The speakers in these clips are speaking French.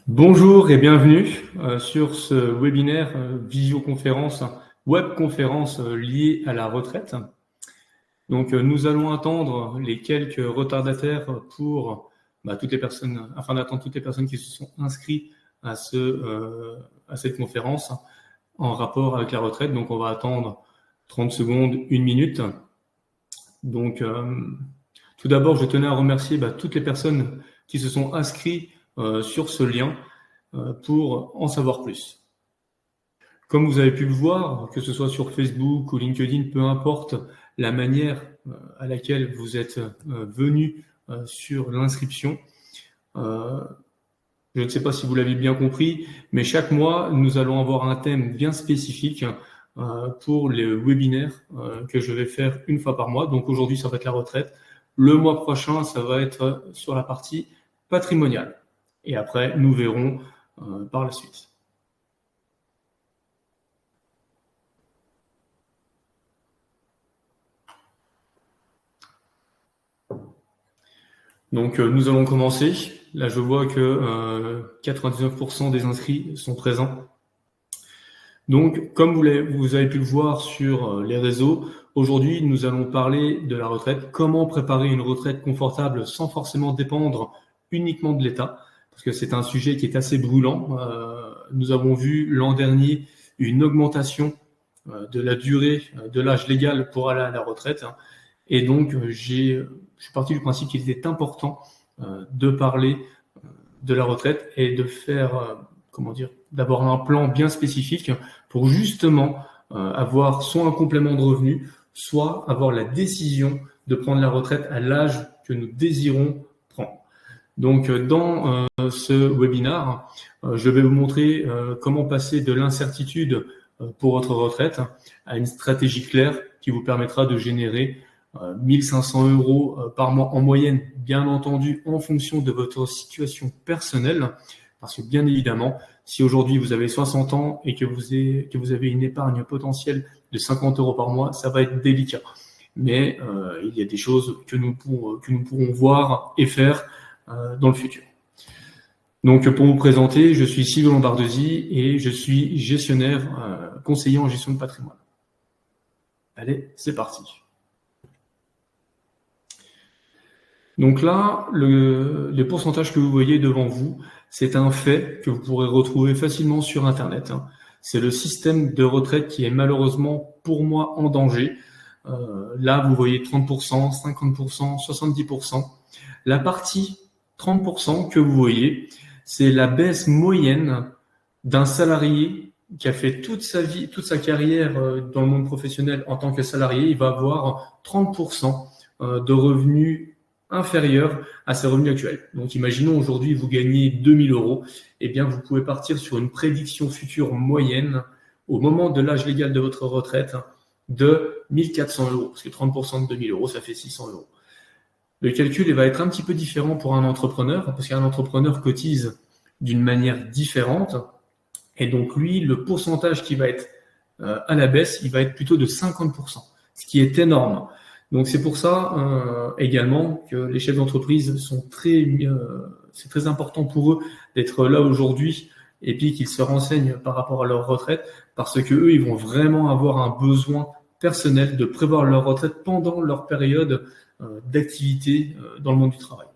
Bonjour et bienvenue sur ce webinaire visioconférence, webconférence liée à la retraite. Donc nous allons attendre les quelques retardataires pour toutes les personnes, afin d'attendre toutes les personnes qui se sont inscrites à cette conférence en rapport avec la retraite. Donc on va attendre 30 secondes, 1 minute. Donc tout d'abord, je tenais à remercier toutes les personnes qui se sont inscrites sur ce lien pour en savoir plus. Comme vous avez pu le voir, que ce soit sur Facebook ou LinkedIn, peu importe la manière à laquelle vous êtes venu sur l'inscription, je ne sais pas si vous l'avez bien compris, mais chaque mois, nous allons avoir un thème bien spécifique pour les webinaires que je vais faire une fois par mois. Donc aujourd'hui, ça va être la retraite. Le mois prochain, ça va être sur la partie patrimoniale. Et après, nous verrons par la suite. Donc, nous allons commencer. Là, je vois que 99% des inscrits sont présents. Donc, comme vous avez pu le voir sur les réseaux, aujourd'hui, nous allons parler de la retraite. Comment préparer une retraite confortable sans forcément dépendre uniquement de l'État, parce que c'est un sujet qui est assez brûlant. Nous avons vu l'an dernier une augmentation de la durée de l'âge légal pour aller à la retraite. Et donc, je suis parti du principe qu'il était important de parler de la retraite et de faire, d'avoir un plan bien spécifique pour justement avoir soit un complément de revenu, soit avoir la décision de prendre la retraite à l'âge que nous désirons prendre. Donc, dans ce webinaire, je vais vous montrer comment passer de l'incertitude pour votre retraite à une stratégie claire qui vous permettra de générer 1 500 € par mois en moyenne, bien entendu, en fonction de votre situation personnelle. Parce que bien évidemment, si aujourd'hui vous avez 60 ans et que vous avez une épargne potentielle de 50 € par mois, ça va être délicat. Mais il y a des choses que nous pourrons voir et faire dans le futur. Donc, pour vous présenter, je suis Sylvain Lombardozzi et je suis gestionnaire, conseiller en gestion de patrimoine. Allez, c'est parti. Donc là, le pourcentage que vous voyez devant vous, c'est un fait que vous pourrez retrouver facilement sur Internet. C'est le système de retraite qui est malheureusement, pour moi, en danger. Là, vous voyez 30%, 50%, 70%. La partie 30% que vous voyez, c'est la baisse moyenne d'un salarié qui a fait toute sa vie, toute sa carrière dans le monde professionnel en tant que salarié. Il va avoir 30% de revenus inférieurs à ses revenus actuels. Donc, imaginons aujourd'hui, vous gagnez 2 000 €. Eh bien, vous pouvez partir sur une prédiction future moyenne au moment de l'âge légal de votre retraite de 1 400 €. Parce que 30% de 2 000 €, ça fait 600 €. Le calcul va être un petit peu différent pour un entrepreneur, parce qu'un entrepreneur cotise d'une manière différente. Et donc, lui, le pourcentage qui va être à la baisse, il va être plutôt de 50%, ce qui est énorme. Donc, c'est pour ça également que les chefs d'entreprise c'est très important pour eux d'être là aujourd'hui et puis qu'ils se renseignent par rapport à leur retraite, parce que eux, ils vont vraiment avoir un besoin personnel de prévoir leur retraite pendant leur période d'activité dans le monde du travail.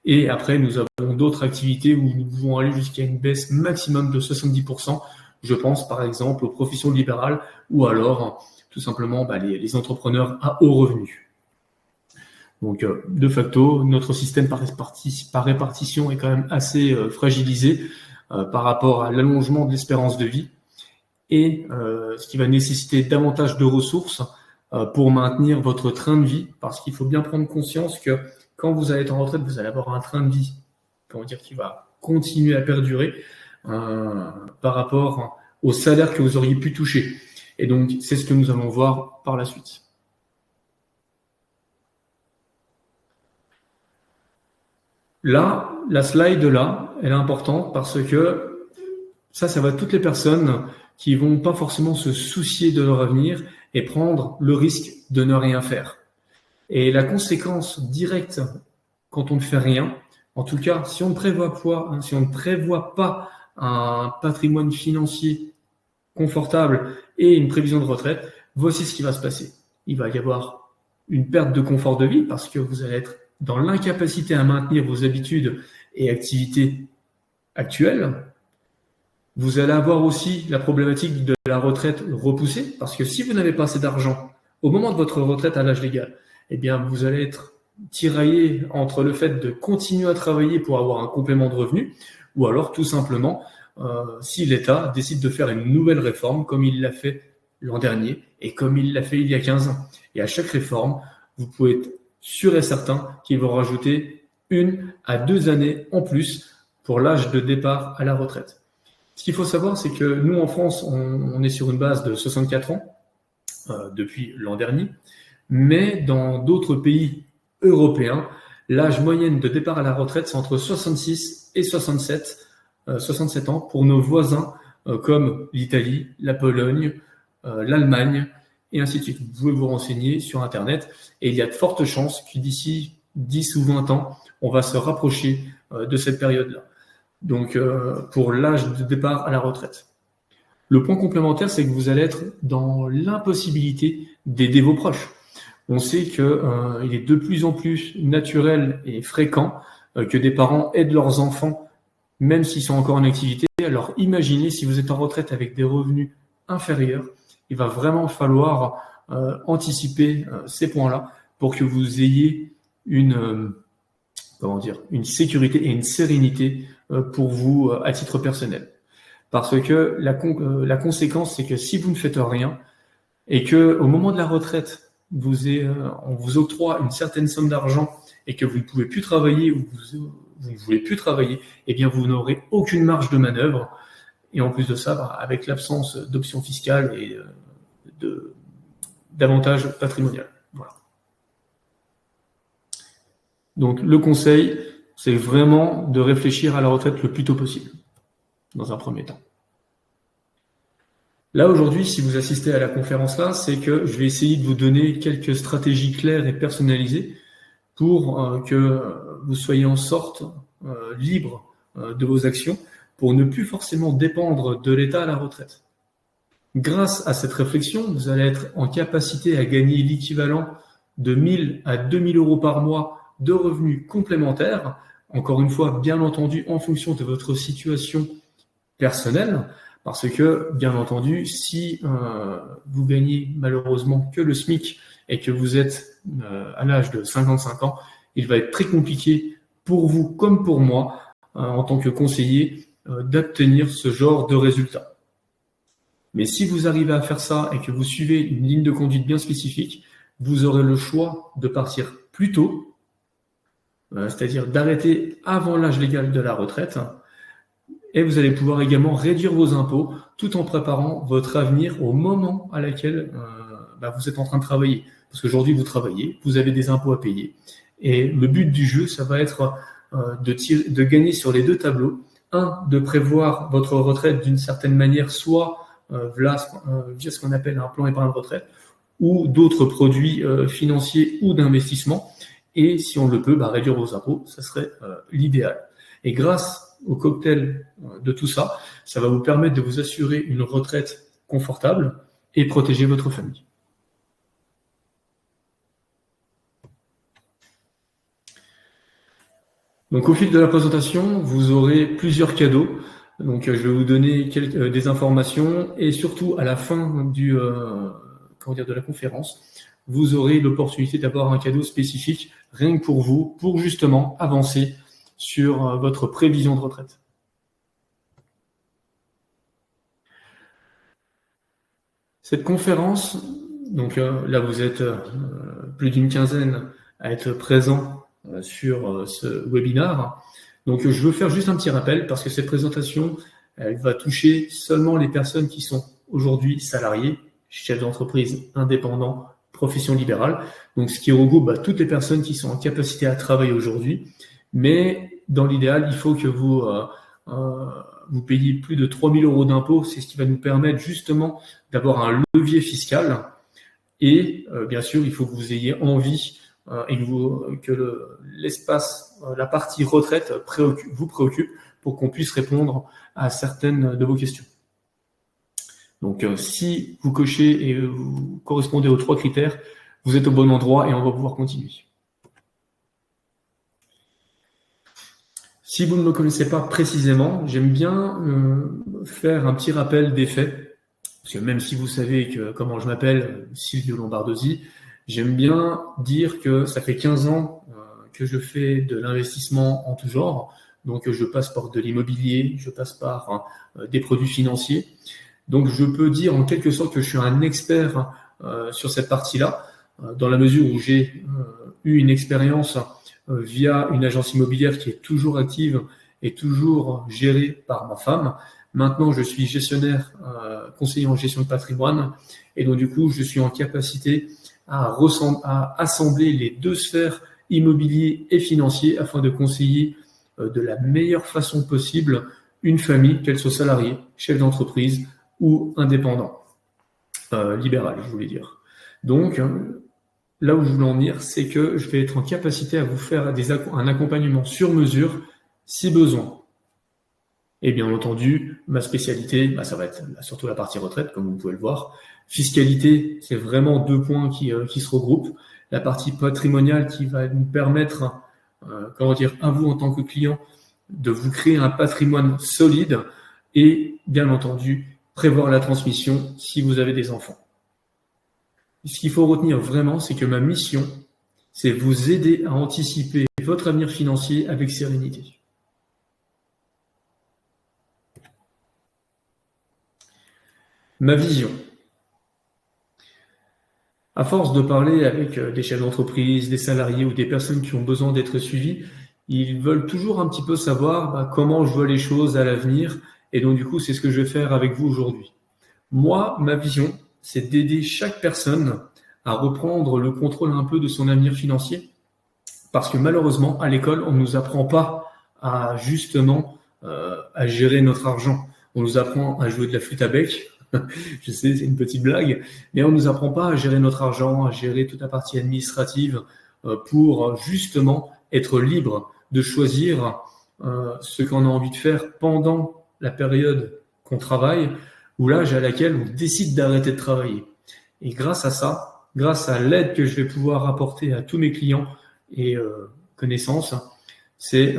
Et après, nous avons d'autres activités où nous pouvons aller jusqu'à une baisse maximum de 70%. Je pense par exemple aux professions libérales ou alors tout simplement les entrepreneurs à haut revenu. Donc, de facto, notre système par répartition est quand même assez fragilisé par rapport à l'allongement de l'espérance de vie et ce qui va nécessiter davantage de ressources pour maintenir votre train de vie, parce qu'il faut bien prendre conscience que quand vous allez être en retraite, vous allez avoir un train de vie, qui va continuer à perdurer par rapport au salaire que vous auriez pu toucher. Et donc, c'est ce que nous allons voir par la suite. Là, la slide là, elle est importante parce que ça va être toutes les personnes qui vont pas forcément se soucier de leur avenir et prendre le risque de ne rien faire. Et la conséquence directe quand on ne fait rien, En tout cas, si on ne prévoit pas un patrimoine financier confortable et une prévision de retraite, voici ce qui va se passer. Il va y avoir une perte de confort de vie parce que vous allez être dans l'incapacité à maintenir vos habitudes et activités actuelles. Vous allez avoir aussi la problématique de la retraite repoussée parce que si vous n'avez pas assez d'argent au moment de votre retraite à l'âge légal, eh bien, vous allez être tiraillé entre le fait de continuer à travailler pour avoir un complément de revenu ou alors tout simplement si l'État décide de faire une nouvelle réforme comme il l'a fait l'an dernier et comme il l'a fait il y a 15 ans. Et à chaque réforme, vous pouvez être sûr et certain qu'ils vont rajouter 1 à 2 années en plus pour l'âge de départ à la retraite. Ce qu'il faut savoir, c'est que nous, en France, on est sur une base de 64 ans depuis l'an dernier, mais dans d'autres pays européens, l'âge moyen de départ à la retraite, c'est entre 66 et 67 ans pour nos voisins comme l'Italie, la Pologne, l'Allemagne, et ainsi de suite. Vous pouvez vous renseigner sur Internet, et il y a de fortes chances que d'ici 10 ou 20 ans, on va se rapprocher de cette période-là. Donc, pour l'âge de départ à la retraite. Le point complémentaire, c'est que vous allez être dans l'impossibilité d'aider vos proches. On sait qu'il est de plus en plus naturel et fréquent que des parents aident leurs enfants, même s'ils sont encore en activité. Alors, imaginez si vous êtes en retraite avec des revenus inférieurs, il va vraiment falloir anticiper ces points-là pour que vous ayez une sécurité et une sérénité pour vous à titre personnel. Parce que la conséquence, c'est que si vous ne faites rien et que au moment de la retraite, on vous octroie une certaine somme d'argent et que vous ne pouvez plus travailler ou vous ne voulez plus travailler, eh bien vous n'aurez aucune marge de manœuvre. Et en plus de ça, avec l'absence d'options fiscales et d'avantages patrimoniaux. Voilà. Donc le conseil, c'est vraiment de réfléchir à la retraite le plus tôt possible, dans un premier temps. Là, aujourd'hui, si vous assistez à la conférence là, c'est que je vais essayer de vous donner quelques stratégies claires et personnalisées pour que vous soyez en sorte libre de vos actions pour ne plus forcément dépendre de l'État à la retraite. Grâce à cette réflexion, vous allez être en capacité à gagner l'équivalent de 1 000 à 2 000 euros par mois de revenus complémentaires, encore une fois, bien entendu, en fonction de votre situation personnelle, parce que, bien entendu, si vous gagnez malheureusement que le SMIC et que vous êtes à l'âge de 55 ans, il va être très compliqué pour vous comme pour moi, en tant que conseiller, d'obtenir ce genre de résultats. Mais si vous arrivez à faire ça et que vous suivez une ligne de conduite bien spécifique, vous aurez le choix de partir plus tôt, c'est-à-dire d'arrêter avant l'âge légal de la retraite, et vous allez pouvoir également réduire vos impôts tout en préparant votre avenir au moment à laquelle vous êtes en train de travailler. Parce qu'aujourd'hui, vous travaillez, vous avez des impôts à payer. Et le but du jeu, ça va être de gagner sur les deux tableaux. Un, de prévoir votre retraite d'une certaine manière, soit via ce qu'on appelle un plan épargne retraite, ou d'autres produits financiers ou d'investissement. Et si on le peut, réduire vos impôts, ça serait l'idéal. Et grâce au cocktail de tout ça, ça va vous permettre de vous assurer une retraite confortable et protéger votre famille. Donc au fil de la présentation, vous aurez plusieurs cadeaux. Donc je vais vous donner des informations et surtout à la fin de la conférence, vous aurez l'opportunité d'avoir un cadeau spécifique rien que pour vous, pour justement avancer sur votre prévision de retraite. Cette conférence, donc là vous êtes plus d'une quinzaine à être présents sur ce webinaire. Donc je veux faire juste un petit rappel parce que cette présentation, elle va toucher seulement les personnes qui sont aujourd'hui salariés, chefs d'entreprise, indépendants, profession libérale. Donc ce qui regroupe toutes les personnes qui sont en capacité à travailler aujourd'hui. Mais dans l'idéal, il faut que vous payiez plus de 3 000 euros d'impôts. C'est ce qui va nous permettre justement d'avoir un levier fiscal. Et bien sûr, il faut que vous ayez envie et que l'espace, la partie retraite vous préoccupe pour qu'on puisse répondre à certaines de vos questions. Donc, si vous cochez et vous correspondez aux 3 critères, vous êtes au bon endroit et on va pouvoir continuer. Si vous ne me connaissez pas précisément, j'aime bien faire un petit rappel des faits. Parce que même si vous savez comment je m'appelle, Silvio Lombardosi, j'aime bien dire que ça fait 15 ans que je fais de l'investissement en tout genre. Donc, je passe par de l'immobilier, je passe par des produits financiers. Donc, je peux dire en quelque sorte que je suis un expert sur cette partie-là, dans la mesure où j'ai eu une expérience via une agence immobilière qui est toujours active et toujours gérée par ma femme. Maintenant, je suis gestionnaire, conseiller en gestion de patrimoine, et donc du coup, je suis en capacité à assembler les 2 sphères, immobilier et financier, afin de conseiller de la meilleure façon possible une famille, qu'elle soit salariée, chef d'entreprise ou indépendant, libéral, je voulais dire. Donc, là où je voulais en venir, c'est que je vais être en capacité à vous faire un accompagnement sur mesure, si besoin. Et bien entendu, ma spécialité, ça va être surtout la partie retraite, comme vous pouvez le voir. Fiscalité, c'est vraiment 2 points qui se regroupent. La partie patrimoniale qui va nous permettre, à vous en tant que client, de vous créer un patrimoine solide et, bien entendu, prévoir la transmission si vous avez des enfants. Ce qu'il faut retenir vraiment, c'est que ma mission, c'est vous aider à anticiper votre avenir financier avec sérénité. Ma vision. À force de parler avec des chefs d'entreprise, des salariés ou des personnes qui ont besoin d'être suivies, ils veulent toujours un petit peu savoir comment je vois les choses à l'avenir. Et donc, du coup, c'est ce que je vais faire avec vous aujourd'hui. Moi, ma vision, c'est d'aider chaque personne à reprendre le contrôle un peu de son avenir financier. Parce que malheureusement, à l'école, on ne nous apprend pas à justement à gérer notre argent. On nous apprend à jouer de la flûte à bec. Je sais, c'est une petite blague, mais on ne nous apprend pas à gérer notre argent, à gérer toute la partie administrative pour justement être libre de choisir ce qu'on a envie de faire pendant la période qu'on travaille ou l'âge à laquelle on décide d'arrêter de travailler. Et grâce à ça, grâce à l'aide que je vais pouvoir apporter à tous mes clients et connaissances, c'est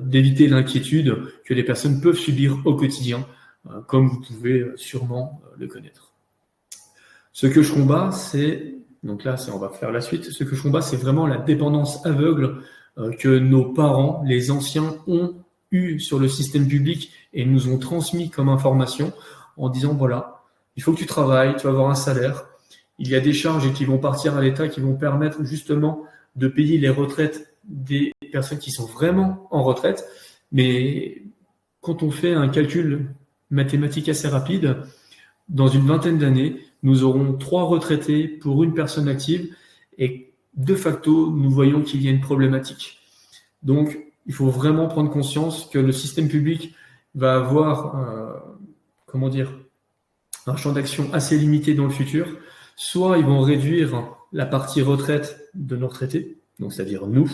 d'éviter l'inquiétude que les personnes peuvent subir au quotidien, comme vous pouvez sûrement le connaître. Ce que je combats, on va faire la suite, ce que je combats, c'est vraiment la dépendance aveugle que nos parents, les anciens, ont eu sur le système public et nous ont transmis comme information en disant, voilà, il faut que tu travailles, tu vas avoir un salaire, il y a des charges qui vont partir à l'État qui vont permettre justement de payer les retraites des personnes qui sont vraiment en retraite, mais quand on fait un calcul mathématique assez rapide, dans une vingtaine d'années, nous aurons 3 retraités pour une personne active et de facto, nous voyons qu'il y a une problématique. Donc, il faut vraiment prendre conscience que le système public va avoir, un champ d'action assez limité dans le futur. Soit ils vont réduire la partie retraite de nos retraités, donc c'est-à-dire nous,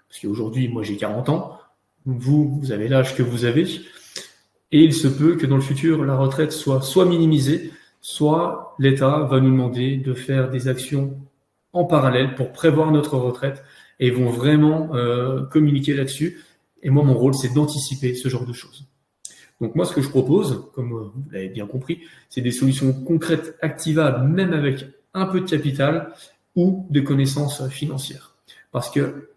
parce qu'aujourd'hui, moi j'ai 40 ans, vous avez l'âge que vous avez, et il se peut que dans le futur, la retraite soit minimisée, soit l'État va nous demander de faire des actions en parallèle pour prévoir notre retraite, et ils vont vraiment communiquer là-dessus. Et moi, mon rôle, c'est d'anticiper ce genre de choses. Donc moi, ce que je propose, comme vous l'avez bien compris, c'est des solutions concrètes, activables, même avec un peu de capital ou de connaissances financières. Parce que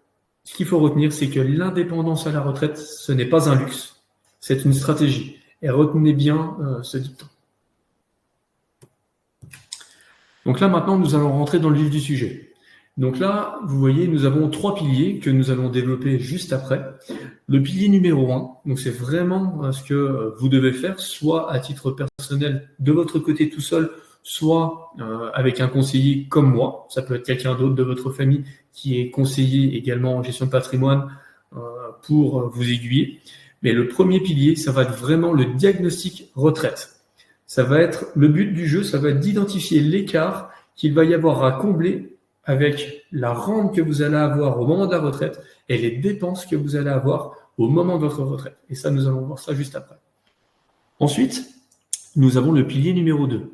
ce qu'il faut retenir, c'est que l'indépendance à la retraite, ce n'est pas un luxe. C'est une stratégie. Et retenez bien ce dicton. Donc là, maintenant, nous allons rentrer dans le vif du sujet. Donc là, vous voyez, nous avons 3 piliers que nous allons développer juste après. Le pilier numéro 1, donc c'est vraiment ce que vous devez faire, soit à titre personnel de votre côté tout seul, soit avec un conseiller comme moi. Ça peut être quelqu'un d'autre de votre famille qui est conseiller également en gestion de patrimoine pour vous aiguiller. Mais le premier pilier, ça va être vraiment le diagnostic retraite. Ça va être le but du jeu, ça va être d'identifier l'écart qu'il va y avoir à combler avec la rente que vous allez avoir au moment de la retraite et les dépenses que vous allez avoir au moment de votre retraite. Et ça, nous allons voir ça juste après. Ensuite, nous avons le pilier numéro 2.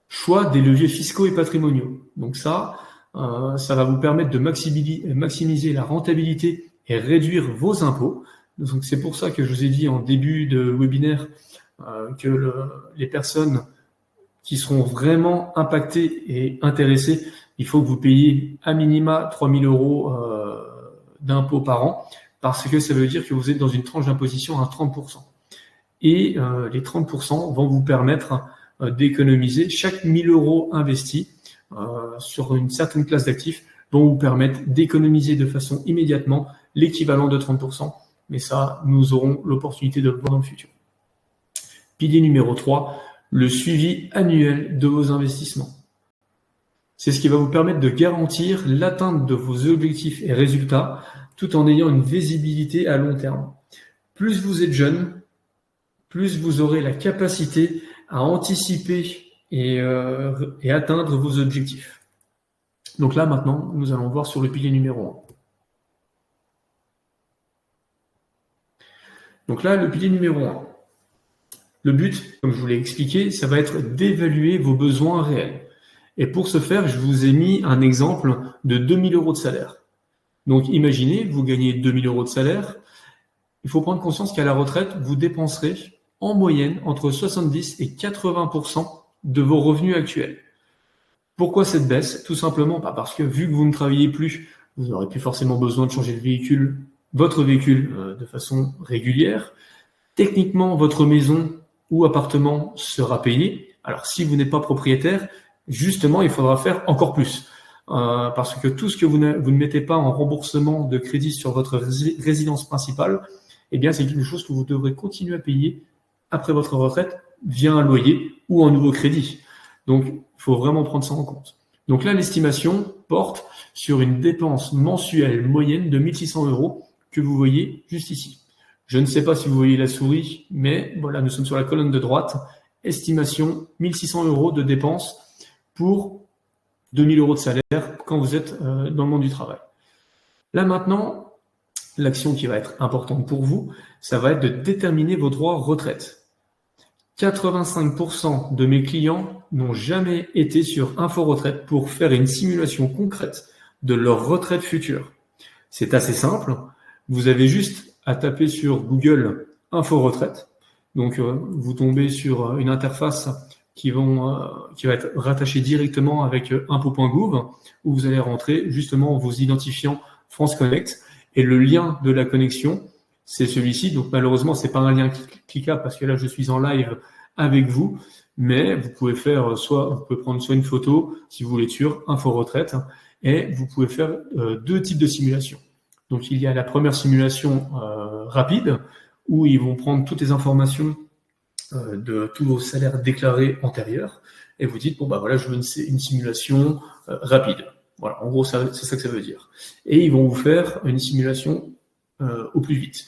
Choix des leviers fiscaux et patrimoniaux. Donc ça va vous permettre de maximiser la rentabilité et réduire vos impôts. Donc c'est pour ça que je vous ai dit en début de webinaire que les personnes qui seront vraiment impactées et intéressées, il faut que vous payiez à minima 3 000 € d'impôts par an, parce que ça veut dire que vous êtes dans une tranche d'imposition à 30%. Et les 30% vont vous permettre d'économiser chaque 1 000 € investis sur une certaine classe d'actifs, vont vous permettre d'économiser de façon immédiatement l'équivalent de 30%. Mais ça, nous aurons l'opportunité de le voir dans le futur. Pilier numéro 3, le suivi annuel de vos investissements. C'est ce qui va vous permettre de garantir l'atteinte de vos objectifs et résultats tout en ayant une visibilité à long terme. Plus vous êtes jeune, plus vous aurez la capacité à anticiper et atteindre vos objectifs. Donc là, maintenant, nous allons voir sur le pilier numéro 1. Donc là, le pilier numéro 1. Le but, comme je vous l'ai expliqué, ça va être d'évaluer vos besoins réels. Et pour ce faire, je vous ai mis un exemple de 2 000 € de salaire. Donc imaginez, vous gagnez 2 000 € de salaire. Il faut prendre conscience qu'à la retraite, vous dépenserez en moyenne entre 70 et 80% de vos revenus actuels. Pourquoi cette baisse? Tout simplement parce que vu que vous ne travaillez plus, vous n'aurez plus forcément besoin de changer de véhicule, votre véhicule de façon régulière. Techniquement, votre maison ou appartement sera payé. Alors si vous n'êtes pas propriétaire, justement, il faudra faire encore plus. Parce que tout ce que vous ne mettez pas en remboursement de crédit sur votre résidence principale, eh bien, c'est quelque chose que vous devrez continuer à payer après votre retraite via un loyer ou un nouveau crédit. Donc, il faut vraiment prendre ça en compte. Donc là, l'estimation porte sur une dépense mensuelle moyenne de 1 600 € que vous voyez juste ici. Je ne sais pas si vous voyez la souris, mais voilà, nous sommes sur la colonne de droite. Estimation 1 600 € de dépenses pour 2 000 € de salaire quand vous êtes dans le monde du travail. Là maintenant, l'action qui va être importante pour vous, ça va être de déterminer vos droits retraite. 85% de mes clients n'ont jamais été sur Info Retraite pour faire une simulation concrète de leur retraite future. C'est assez simple. Vous avez juste à taper sur Google Info Retraite. Donc, vous tombez sur une interface qui va être rattachée directement avec impôt.gouv, où vous allez rentrer justement vos identifiants France Connect. Et le lien de la connexion, c'est celui-ci. Donc, malheureusement, c'est pas un lien cliquable parce que là, je suis en live avec vous. Mais vous pouvez faire vous pouvez prendre soit une photo, si vous voulez, sur Info Retraite, et vous pouvez faire 2 types de simulations. Donc, il y a la première simulation rapide, où ils vont prendre toutes les informations de tous vos salaires déclarés antérieurs, et vous dites, bon, bah voilà, je veux une simulation rapide. Voilà, en gros, c'est ça que ça veut dire. Et ils vont vous faire une simulation au plus vite.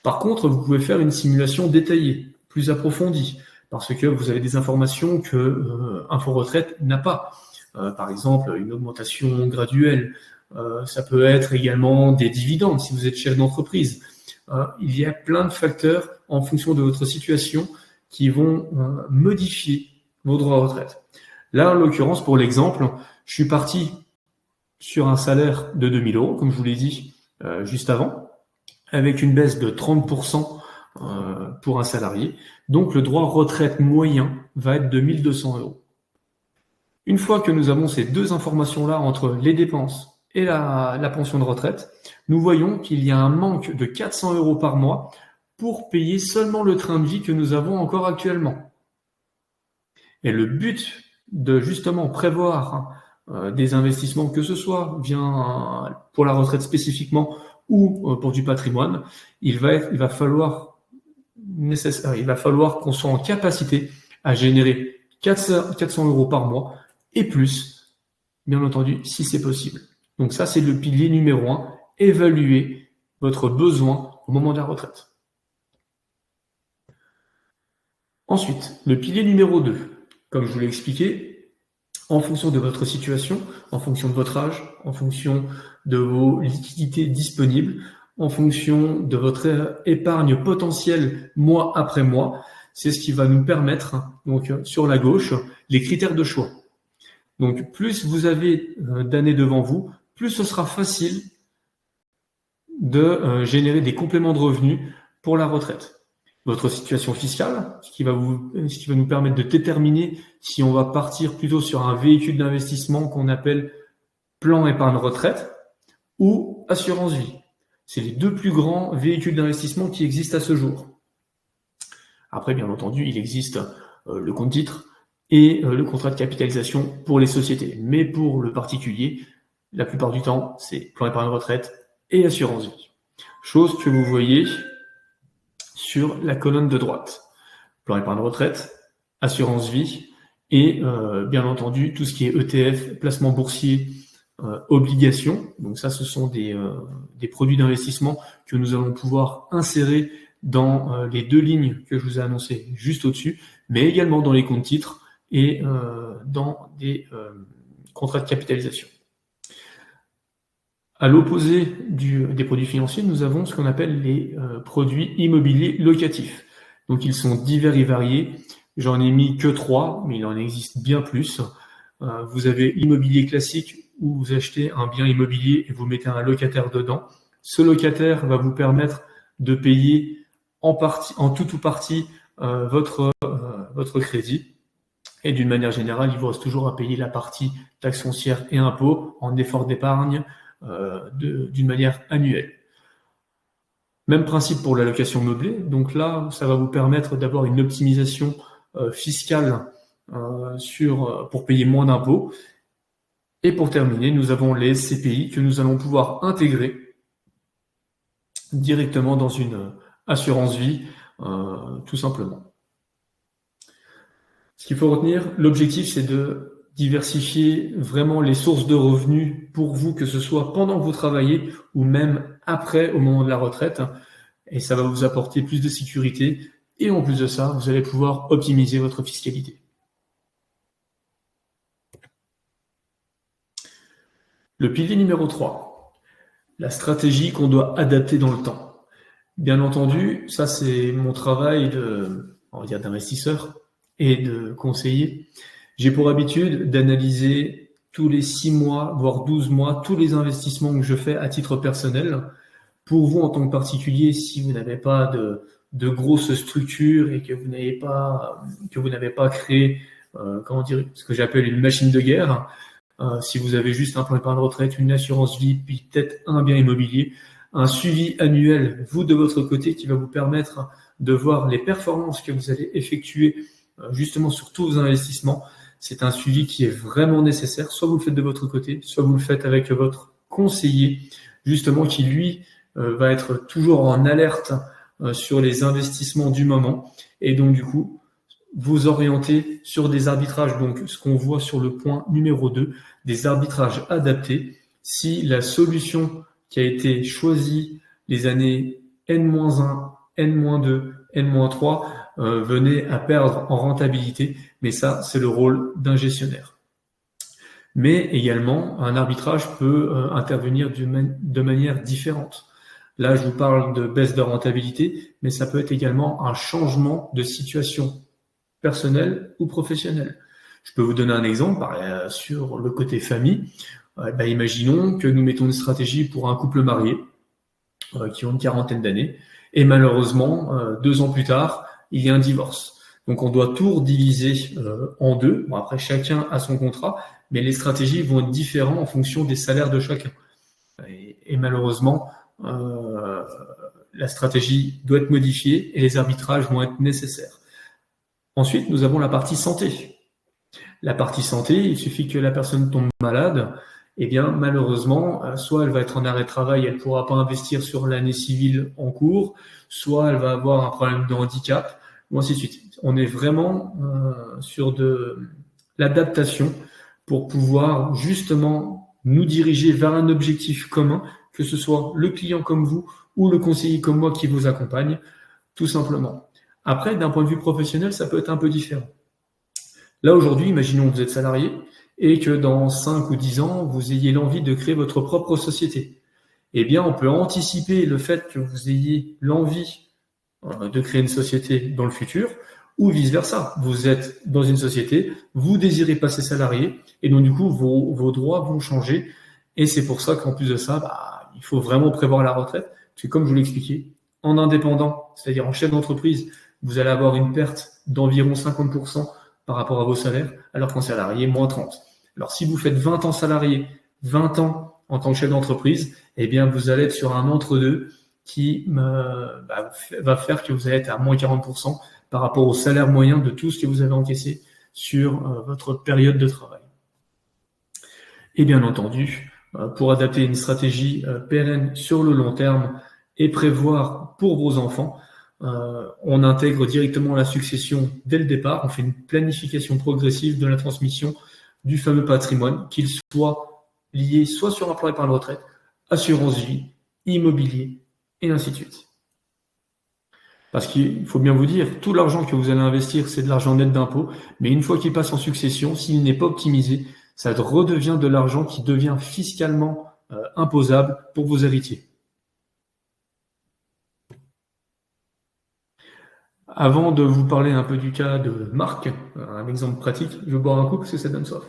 Par contre, vous pouvez faire une simulation détaillée, plus approfondie, parce que vous avez des informations que Info Retraite n'a pas. Par exemple, une augmentation graduelle. Ça peut être également des dividendes si vous êtes chef d'entreprise. Il y a plein de facteurs en fonction de votre situation qui vont modifier vos droits à retraite. Là, en l'occurrence, pour l'exemple, je suis parti sur un salaire de 2 000 €, comme je vous l'ai dit juste avant, avec une baisse de 30% pour un salarié. Donc, le droit retraite moyen va être de 1 200 €. Une fois que nous avons ces deux informations-là entre les dépenses et la pension de retraite, nous voyons qu'il y a un manque de 400 € par mois pour payer seulement le train de vie que nous avons encore actuellement. Et le but de justement prévoir des investissements, que ce soit pour la retraite spécifiquement ou pour du patrimoine, il va falloir qu'on soit en capacité à générer 400 € par mois et plus, bien entendu, si c'est possible. Donc ça, c'est le pilier numéro 1, évaluer votre besoin au moment de la retraite. Ensuite, le pilier numéro 2, comme je vous l'ai expliqué, en fonction de votre situation, en fonction de votre âge, en fonction de vos liquidités disponibles, en fonction de votre épargne potentielle mois après mois. C'est ce qui va nous permettre, donc sur la gauche, les critères de choix. Donc plus vous avez d'années devant vous, plus ce sera facile de générer des compléments de revenus pour la retraite. Votre situation fiscale, ce qui va nous permettre de déterminer si on va partir plutôt sur un véhicule d'investissement qu'on appelle plan épargne retraite ou assurance vie. C'est les deux plus grands véhicules d'investissement qui existent à ce jour. Après, bien entendu, il existe le compte titre et le contrat de capitalisation pour les sociétés. Mais pour le particulier, la plupart du temps, c'est plan épargne retraite et assurance vie. Chose que vous voyez sur la colonne de droite. Plan épargne retraite, assurance vie et bien entendu tout ce qui est ETF, placement boursier, obligations. Donc ça, ce sont des produits d'investissement que nous allons pouvoir insérer dans les deux lignes que je vous ai annoncées juste au-dessus, mais également dans les comptes titres et dans des contrats de capitalisation. À l'opposé des produits financiers, nous avons ce qu'on appelle les produits immobiliers locatifs. Donc ils sont divers et variés. J'en ai mis que 3, mais il en existe bien plus. Vous avez l'immobilier classique où vous achetez un bien immobilier et vous mettez un locataire dedans. Ce locataire va vous permettre de payer en tout ou partie votre crédit. Et d'une manière générale, il vous reste toujours à payer la partie taxe foncière et impôts en effort d'épargne d'une manière annuelle. Même principe pour la location meublée. Donc là, ça va vous permettre d'avoir une optimisation fiscale pour payer moins d'impôts. Et pour terminer, nous avons les CPI que nous allons pouvoir intégrer directement dans une assurance vie, tout simplement. Ce qu'il faut retenir, l'objectif, c'est de diversifier vraiment les sources de revenus pour vous, que ce soit pendant que vous travaillez ou même après, au moment de la retraite. Et ça va vous apporter plus de sécurité. Et en plus de ça, vous allez pouvoir optimiser votre fiscalité. Le pilier numéro 3, la stratégie qu'on doit adapter dans le temps. Bien entendu, ça c'est mon travail d'investisseur et de conseiller. J'ai pour habitude d'analyser tous les 6 mois, voire 12 mois, tous les investissements que je fais à titre personnel. Pour vous, en tant que particulier, si vous n'avez pas de grosses structures et que vous n'avez pas créé, ce que j'appelle une machine de guerre, si vous avez juste un plan d'épargne retraite, une assurance vie, puis peut-être un bien immobilier, un suivi annuel, vous de votre côté, qui va vous permettre de voir les performances que vous allez effectuer justement sur tous vos investissements. C'est un suivi qui est vraiment nécessaire. Soit vous le faites de votre côté, soit vous le faites avec votre conseiller, justement, qui lui va être toujours en alerte sur les investissements du moment. Et donc, du coup, vous orienter sur des arbitrages, donc ce qu'on voit sur le point numéro 2, des arbitrages adaptés. Si la solution qui a été choisie les années N-1, N-2, N-3 venait à perdre en rentabilité, mais ça, c'est le rôle d'un gestionnaire. Mais également, un arbitrage peut intervenir de manière différente. Là, je vous parle de baisse de rentabilité, mais ça peut être également un changement de situation personnelle ou professionnelle. Je peux vous donner un exemple sur le côté famille. Imaginons que nous mettons une stratégie pour un couple marié qui ont une quarantaine d'années et malheureusement, 2 ans plus tard, il y a un divorce. Donc, on doit tout rediviser en deux. Bon, après, chacun a son contrat, mais les stratégies vont être différentes en fonction des salaires de chacun. Et malheureusement, la stratégie doit être modifiée et les arbitrages vont être nécessaires. Ensuite, nous avons la partie santé. La partie santé, il suffit que la personne tombe malade, eh bien, malheureusement, soit elle va être en arrêt de travail, elle ne pourra pas investir sur l'année civile en cours, soit elle va avoir un problème de handicap, ou ainsi de suite. On est vraiment sur de l'adaptation pour pouvoir justement nous diriger vers un objectif commun, que ce soit le client comme vous ou le conseiller comme moi qui vous accompagne, tout simplement. Après, d'un point de vue professionnel, ça peut être un peu différent. Là, aujourd'hui, imaginons que vous êtes salarié et que dans 5 ou 10 ans, vous ayez l'envie de créer votre propre société. Eh bien, on peut anticiper le fait que vous ayez l'envie de créer une société dans le futur, ou vice-versa. Vous êtes dans une société, vous désirez passer salarié, et donc du coup, vos droits vont changer. Et c'est pour ça qu'en plus de ça, il faut vraiment prévoir la retraite. Parce que comme je vous l'expliquais, en indépendant, c'est-à-dire en chef d'entreprise, vous allez avoir une perte d'environ 50% par rapport à vos salaires, alors qu'en salarié, moins 30%. Alors si vous faites 20 ans salarié, 20 ans en tant que chef d'entreprise, eh bien vous allez être sur un entre-deux qui va faire que vous allez être à moins 40% par rapport au salaire moyen de tout ce que vous avez encaissé sur votre période de travail. Et bien entendu, pour adapter une stratégie pérenne sur le long terme et prévoir pour vos enfants, on intègre directement la succession dès le départ. On fait une planification progressive de la transmission du fameux patrimoine, qu'il soit lié soit sur un plan épargne retraite, assurance vie, immobilier, et ainsi de suite. Parce qu'il faut bien vous dire, tout l'argent que vous allez investir, c'est de l'argent net d'impôt, mais une fois qu'il passe en succession, s'il n'est pas optimisé, ça redevient de l'argent qui devient fiscalement imposable pour vos héritiers. Avant de vous parler un peu du cas de Marc, un exemple pratique, je vais boire un coup parce que ça donne soif.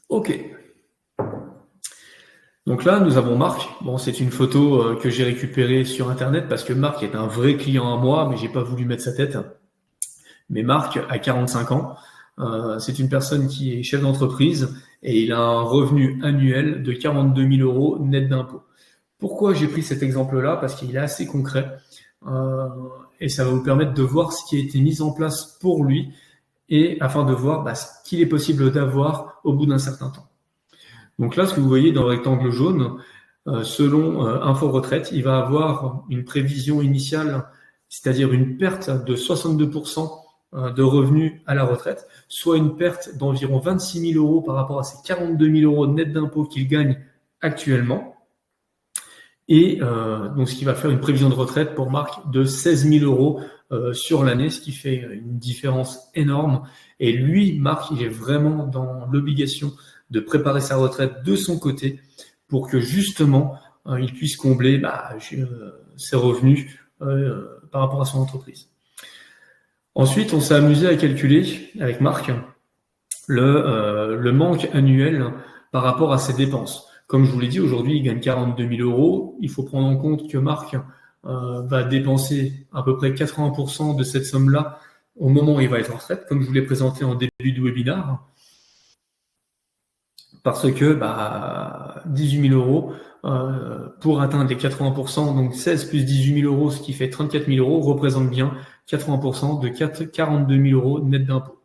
Ok. Donc là, nous avons Marc. Bon, c'est une photo que j'ai récupérée sur Internet parce que Marc est un vrai client à moi, mais j'ai pas voulu mettre sa tête. Mais Marc a 45 ans. C'est une personne qui est chef d'entreprise et il a un revenu annuel de 42 000 euros net d'impôts. Pourquoi j'ai pris cet exemple-là? Parce qu'il est assez concret et ça va vous permettre de voir ce qui a été mis en place pour lui et afin de voir ce qu'il est possible d'avoir au bout d'un certain temps. Donc là, ce que vous voyez dans le rectangle jaune, selon Info Retraite, il va avoir une prévision initiale, c'est-à-dire une perte de 62% de revenus à la retraite, soit une perte d'environ 26 000 euros par rapport à ces 42 000 euros net d'impôts qu'il gagne actuellement. Et donc, ce qui va faire une prévision de retraite pour Marc de 16 000 euros sur l'année, ce qui fait une différence énorme. Et lui, Marc, il est vraiment dans l'obligation de préparer sa retraite de son côté pour que justement, il puisse combler ses revenus par rapport à son entreprise. Ensuite, on s'est amusé à calculer avec Marc le manque annuel par rapport à ses dépenses. Comme je vous l'ai dit, aujourd'hui, il gagne 42 000 euros. Il faut prendre en compte que Marc va dépenser à peu près 80% de cette somme-là au moment où il va être en retraite, comme je vous l'ai présenté en début du webinaire. Parce que 18 000 euros pour atteindre les 80%, donc 16 plus 18 000 euros, ce qui fait 34 000 euros, représente bien 80% de 42 000 euros net d'impôt.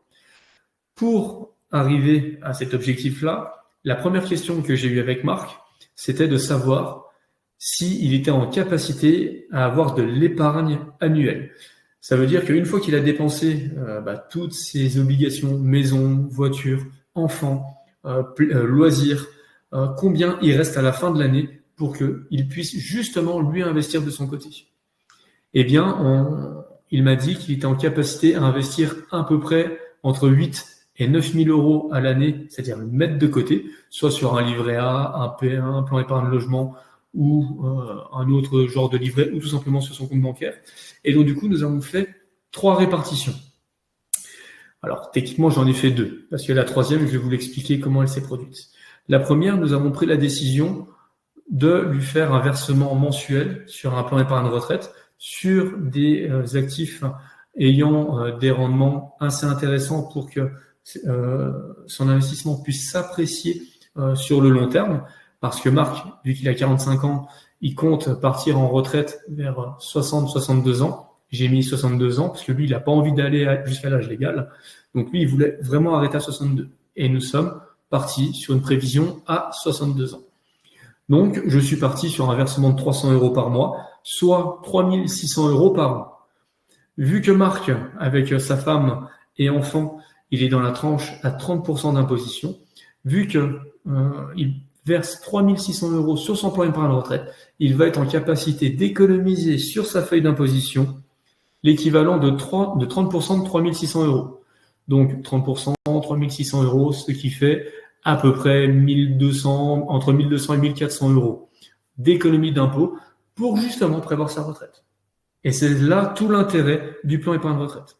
Pour arriver à cet objectif-là, la première question que j'ai eue avec Marc, c'était de savoir s'il était en capacité à avoir de l'épargne annuelle. Ça veut dire qu'une fois qu'il a dépensé toutes ses obligations, maison, voiture, enfants, loisirs, combien il reste à la fin de l'année pour qu'il puisse justement lui investir de son côté. Eh bien, il m'a dit qu'il était en capacité à investir à peu près entre 8 et 9 000 euros à l'année, c'est-à-dire le mettre de côté, soit sur un livret A, un P1, un plan épargne logement ou un autre genre de livret, ou tout simplement sur son compte bancaire. Et donc, du coup, nous avons fait 3 répartitions. Alors, techniquement, j'en ai fait 2, parce que la troisième, je vais vous l'expliquer comment elle s'est produite. La première, nous avons pris la décision de lui faire un versement mensuel sur un plan épargne retraite sur des actifs ayant des rendements assez intéressants pour que son investissement puisse s'apprécier sur le long terme, parce que Marc, vu qu'il a 45 ans, il compte partir en retraite vers 60-62 ans. J'ai mis 62 ans, parce que lui, il n'a pas envie d'aller jusqu'à l'âge légal. Donc lui, il voulait vraiment arrêter à 62. Et nous sommes partis sur une prévision à 62 ans. Donc, je suis parti sur un versement de 300 euros par mois, soit 3 600 euros par an. Vu que Marc, avec sa femme et enfants, il est dans la tranche à 30% d'imposition, vu qu'il verse 3 600 euros sur son plan épargne retraite, il va être en capacité d'économiser sur sa feuille d'imposition l'équivalent de 30% de 3 600 euros. Donc 30%, 3 600 euros, ce qui fait à peu près 1200, entre 1200 et 1400 euros d'économie d'impôt pour justement prévoir sa retraite. Et c'est là tout l'intérêt du plan épargne retraite.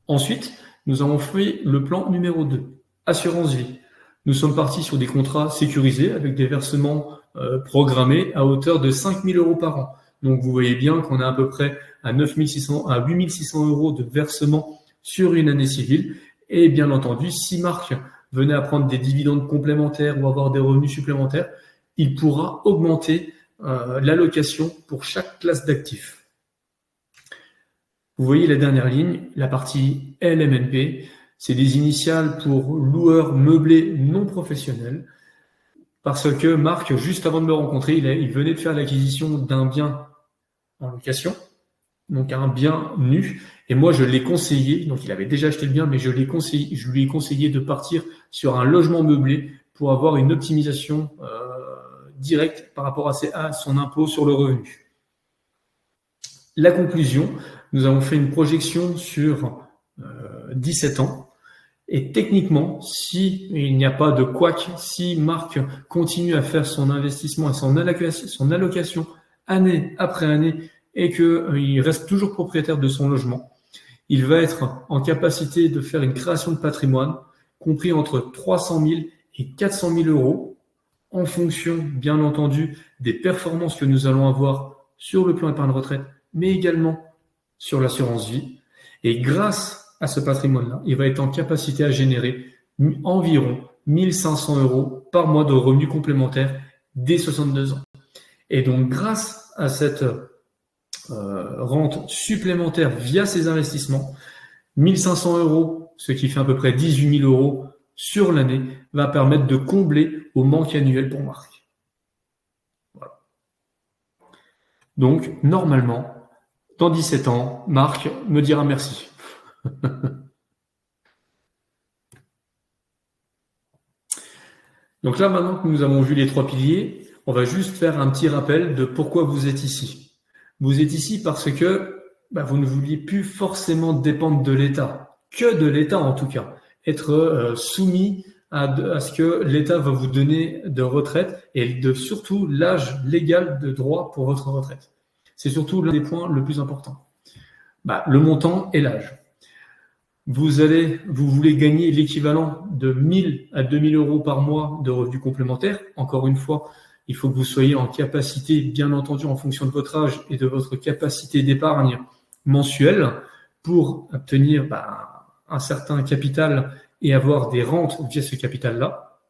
Ensuite, nous avons fait le plan numéro 2, assurance vie. Nous sommes partis sur des contrats sécurisés avec des versements programmés à hauteur de 5 000 euros par an. Donc vous voyez bien qu'on a à peu près à 8 600 euros de versement sur une année civile. Et bien entendu, si Marc venait à prendre des dividendes complémentaires ou avoir des revenus supplémentaires, il pourra augmenter l'allocation pour chaque classe d'actifs. Vous voyez la dernière ligne, la partie LMNP, c'est des initiales pour loueur meublé non professionnel, parce que Marc, juste avant de me rencontrer, il venait de faire l'acquisition d'un bien en location, donc un bien nu, et moi je l'ai conseillé, donc il avait déjà acheté le bien, mais je lui ai conseillé de partir sur un logement meublé pour avoir une optimisation directe par rapport à son impôt sur le revenu. La conclusion, nous avons fait une projection sur 17 ans. Et techniquement, si il n'y a pas de couac, si Marc continue à faire son investissement et son allocation année après année et qu'il reste toujours propriétaire de son logement, il va être en capacité de faire une création de patrimoine compris entre 300 000 et 400 000 euros en fonction, bien entendu, des performances que nous allons avoir sur le plan épargne retraite, mais également sur l'assurance vie. Et grâce à ce patrimoine-là, il va être en capacité à générer environ 1 500 euros par mois de revenus complémentaires dès 62 ans. Et donc, grâce à cette rente supplémentaire via ces investissements, 1 500 euros, ce qui fait à peu près 18 000 euros sur l'année, va permettre de combler au manque annuel pour Marc. Voilà. Donc, normalement, dans 17 ans, Marc me dira merci. Donc là, maintenant que nous avons vu les 3 piliers, on va juste faire un petit rappel de pourquoi vous êtes ici. Vous êtes ici parce que vous ne vouliez plus forcément dépendre de l'État, que de l'État en tout cas, être soumis à ce que l'État va vous donner de retraite et de surtout l'âge légal de droit pour votre retraite. C'est surtout l'un des points le plus important. Le montant et l'âge. Vous voulez gagner l'équivalent de 1 000 à 2 000 euros par mois de revenus complémentaires. Encore une fois, il faut que vous soyez en capacité, bien entendu, en fonction de votre âge et de votre capacité d'épargne mensuelle pour obtenir un certain capital et avoir des rentes via ce capital-là.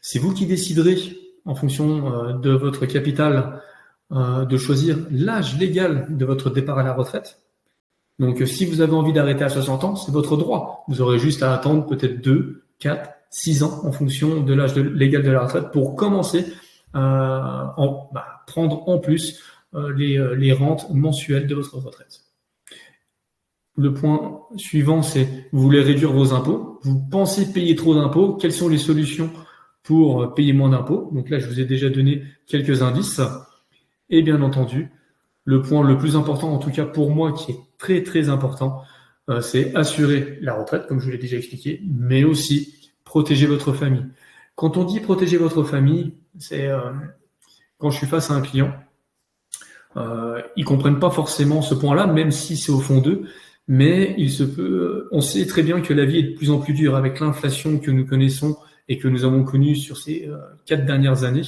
C'est vous qui déciderez, en fonction de votre capital, de choisir l'âge légal de votre départ à la retraite. Donc, si vous avez envie d'arrêter à 60 ans, c'est votre droit. Vous aurez juste à attendre peut-être 2, 4, 6 ans en fonction de l'âge légal de la retraite pour commencer à prendre en plus les rentes mensuelles de votre retraite. Le point suivant, c'est vous voulez réduire vos impôts. Vous pensez payer trop d'impôts. Quelles sont les solutions pour payer moins d'impôts? Donc là, je vous ai déjà donné quelques indices. Et bien entendu, le point le plus important, en tout cas pour moi, qui est très très important, c'est assurer la retraite, comme je vous l'ai déjà expliqué, mais aussi protéger votre famille. Quand on dit protéger votre famille, c'est quand je suis face à un client, ils comprennent pas forcément ce point-là, même si c'est au fond d'eux, mais on sait très bien que la vie est de plus en plus dure avec l'inflation que nous connaissons et que nous avons connue sur ces 4 dernières années.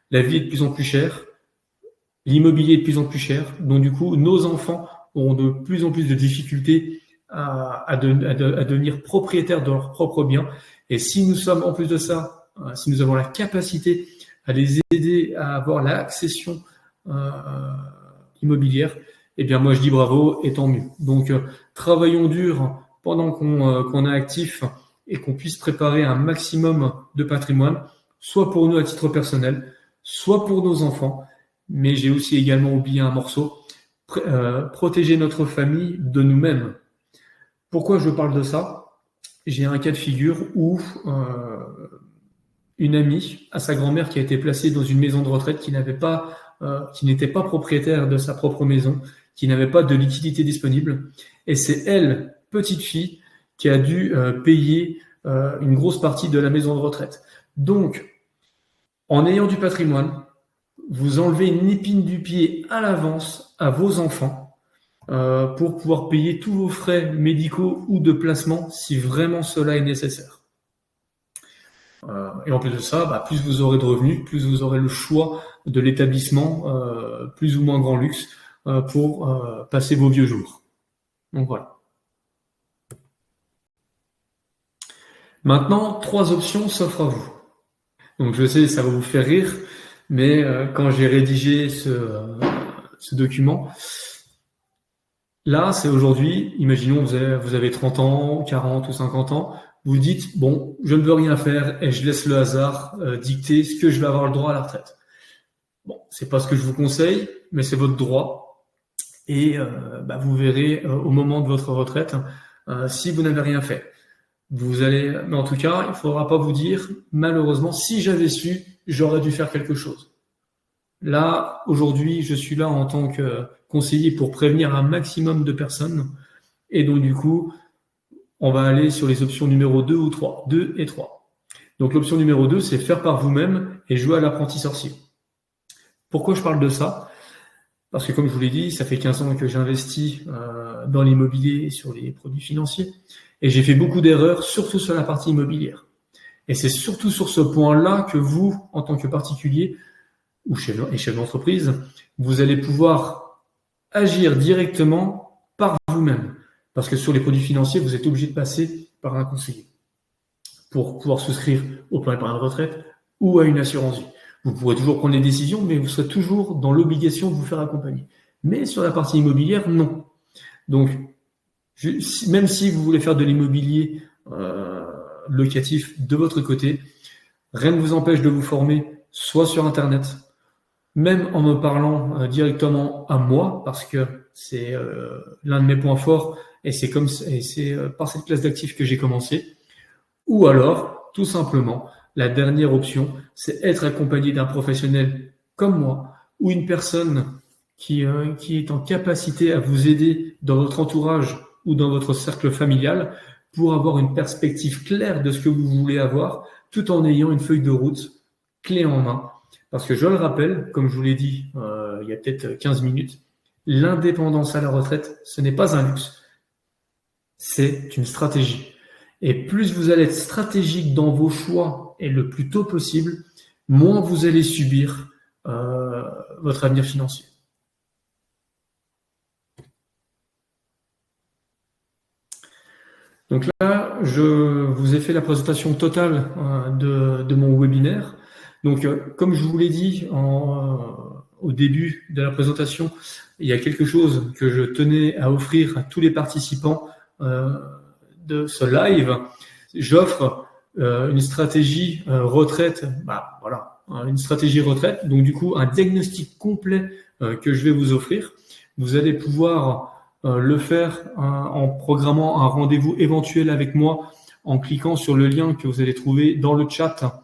La vie est de plus en plus chère. L'immobilier est de plus en plus cher, donc du coup, nos enfants auront de plus en plus de difficultés à devenir propriétaires de leurs propres biens. Et si nous sommes, en plus de ça, si nous avons la capacité à les aider à avoir l'accession immobilière, eh bien moi je dis bravo et tant mieux. Donc travaillons dur pendant qu'on est actif et qu'on puisse préparer un maximum de patrimoine, soit pour nous à titre personnel, soit pour nos enfants. Mais j'ai aussi également oublié un morceau, protéger notre famille de nous-mêmes. Pourquoi je parle de ça? J'ai un cas de figure où une amie a sa grand-mère qui a été placée dans une maison de retraite qui n'était pas propriétaire de sa propre maison qui n'avait pas de liquidité disponible. Et c'est elle, petite fille, qui a dû payer une grosse partie de la maison de retraite. Donc, en ayant du patrimoine, vous enlevez une épine du pied à l'avance à vos enfants pour pouvoir payer tous vos frais médicaux ou de placement si vraiment cela est nécessaire. Et en plus de ça, plus vous aurez de revenus, plus vous aurez le choix de l'établissement, plus ou moins grand luxe, pour passer vos vieux jours. Donc voilà. Maintenant, 3 options s'offrent à vous. Donc je sais, ça va vous faire rire, mais quand j'ai rédigé ce document, là, c'est aujourd'hui, imaginons vous avez 30 ans, 40 ou 50 ans, vous dites, bon, je ne veux rien faire et je laisse le hasard dicter ce que je vais avoir le droit à la retraite. Bon, c'est pas ce que je vous conseille, mais c'est votre droit. Et vous verrez au moment de votre retraite si vous n'avez rien fait. Mais en tout cas, il ne faudra pas vous dire, malheureusement, si j'avais su, j'aurais dû faire quelque chose. Là, aujourd'hui, je suis là en tant que conseiller pour prévenir un maximum de personnes. Et donc, du coup, on va aller sur les options numéro 2 ou 3. 2 et 3. Donc, l'option numéro 2, c'est faire par vous-même et jouer à l'apprenti sorcier. Pourquoi je parle de ça ? Parce que, comme je vous l'ai dit, ça fait 15 ans que j'investis dans l'immobilier et sur les produits financiers. Et j'ai fait beaucoup d'erreurs, surtout sur la partie immobilière. Et c'est surtout sur ce point-là que vous, en tant que particulier ou chef d'entreprise, vous allez pouvoir agir directement par vous-même. Parce que sur les produits financiers, vous êtes obligé de passer par un conseiller pour pouvoir souscrire au plan d'épargne retraite ou à une assurance vie. Vous pourrez toujours prendre les décisions, mais vous serez toujours dans l'obligation de vous faire accompagner. Mais sur la partie immobilière, non. Donc, même si vous voulez faire de l'immobilier locatif de votre côté, rien ne vous empêche de vous former soit sur Internet, même en me parlant directement à moi, parce que c'est l'un de mes points forts et c'est par cette classe d'actifs que j'ai commencé, ou alors, tout simplement, la dernière option, c'est être accompagné d'un professionnel comme moi ou une personne qui est en capacité à vous aider dans votre entourage ou dans votre cercle familial pour avoir une perspective claire de ce que vous voulez avoir tout en ayant une feuille de route clé en main. Parce que je le rappelle, comme je vous l'ai dit il y a peut-être 15 minutes, l'indépendance à la retraite, ce n'est pas un luxe, c'est une stratégie. Et plus vous allez être stratégique dans vos choix et le plus tôt possible, moins vous allez subir votre avenir financier. Donc là, je vous ai fait la présentation totale de mon webinaire. Donc, comme je vous l'ai dit au début de la présentation, il y a quelque chose que je tenais à offrir à tous les participants de ce live. J'offre une stratégie retraite, une stratégie retraite. Donc, du coup, un diagnostic complet que je vais vous offrir. Vous allez pouvoir le faire en programmant un rendez-vous éventuel avec moi en cliquant sur le lien que vous allez trouver dans le chat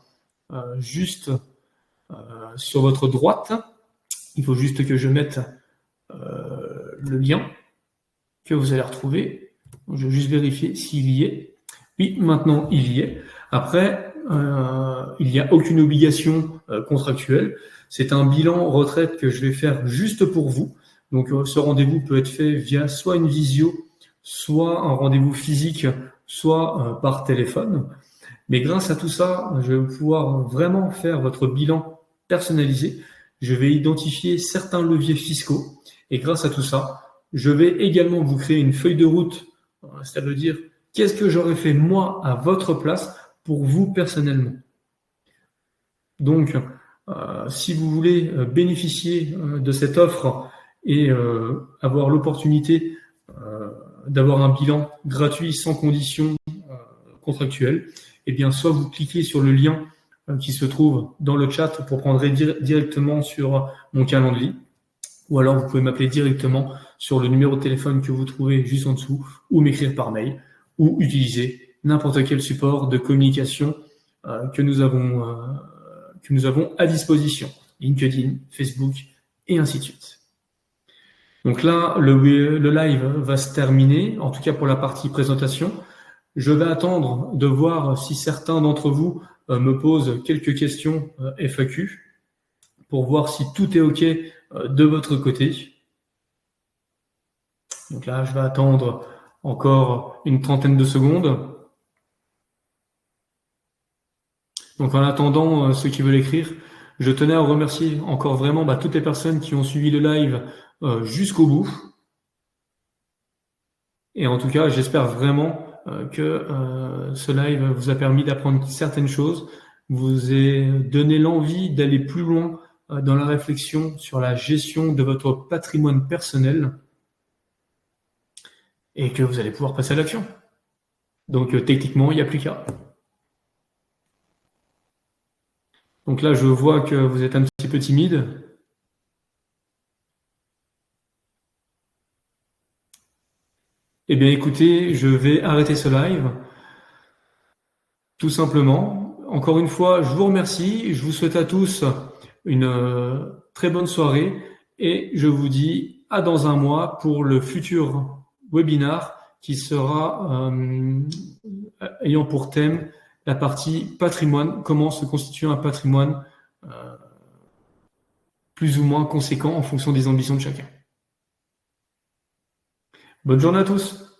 juste sur votre droite. Il faut juste que je mette le lien que vous allez retrouver. Je vais juste vérifier s'il y est. Oui, maintenant il y est. Après, il n'y a aucune obligation contractuelle. C'est un bilan retraite que je vais faire juste pour vous. Donc, ce rendez-vous peut être fait via soit une visio, soit un rendez-vous physique, soit par téléphone. Mais grâce à tout ça, je vais pouvoir vraiment faire votre bilan personnalisé. Je vais identifier certains leviers fiscaux. Et grâce à tout ça, je vais également vous créer une feuille de route. Ça veut dire, qu'est-ce que j'aurais fait moi à votre place pour vous personnellement. Donc, si vous voulez bénéficier de cette offre et avoir l'opportunité d'avoir un bilan gratuit sans conditions contractuelles, eh bien, soit vous cliquez sur le lien qui se trouve dans le chat pour prendre directement sur mon calendrier, ou alors vous pouvez m'appeler directement sur le numéro de téléphone que vous trouvez juste en dessous, ou m'écrire par mail, ou utiliser n'importe quel support de communication que nous avons à disposition, LinkedIn, Facebook, et ainsi de suite. Donc là, le live va se terminer, en tout cas pour la partie présentation. Je vais attendre de voir si certains d'entre vous me posent quelques questions FAQ pour voir si tout est OK de votre côté. Donc là, je vais attendre encore une trentaine de secondes. Donc en attendant ceux qui veulent écrire, je tenais à remercier encore vraiment toutes les personnes qui ont suivi le live jusqu'au bout. Et en tout cas, j'espère vraiment que ce live vous a permis d'apprendre certaines choses, vous a donné l'envie d'aller plus loin dans la réflexion sur la gestion de votre patrimoine personnel et que vous allez pouvoir passer à l'action. Donc techniquement, il n'y a plus qu'à. Donc là, je vois que vous êtes un petit peu timide. Eh bien, écoutez, je vais arrêter ce live. Tout simplement. Encore une fois, je vous remercie. Je vous souhaite à tous une très bonne soirée et je vous dis à dans un mois pour le futur webinar qui sera ayant pour thème la partie patrimoine, comment se constituer un patrimoine plus ou moins conséquent en fonction des ambitions de chacun. Bonne journée à tous.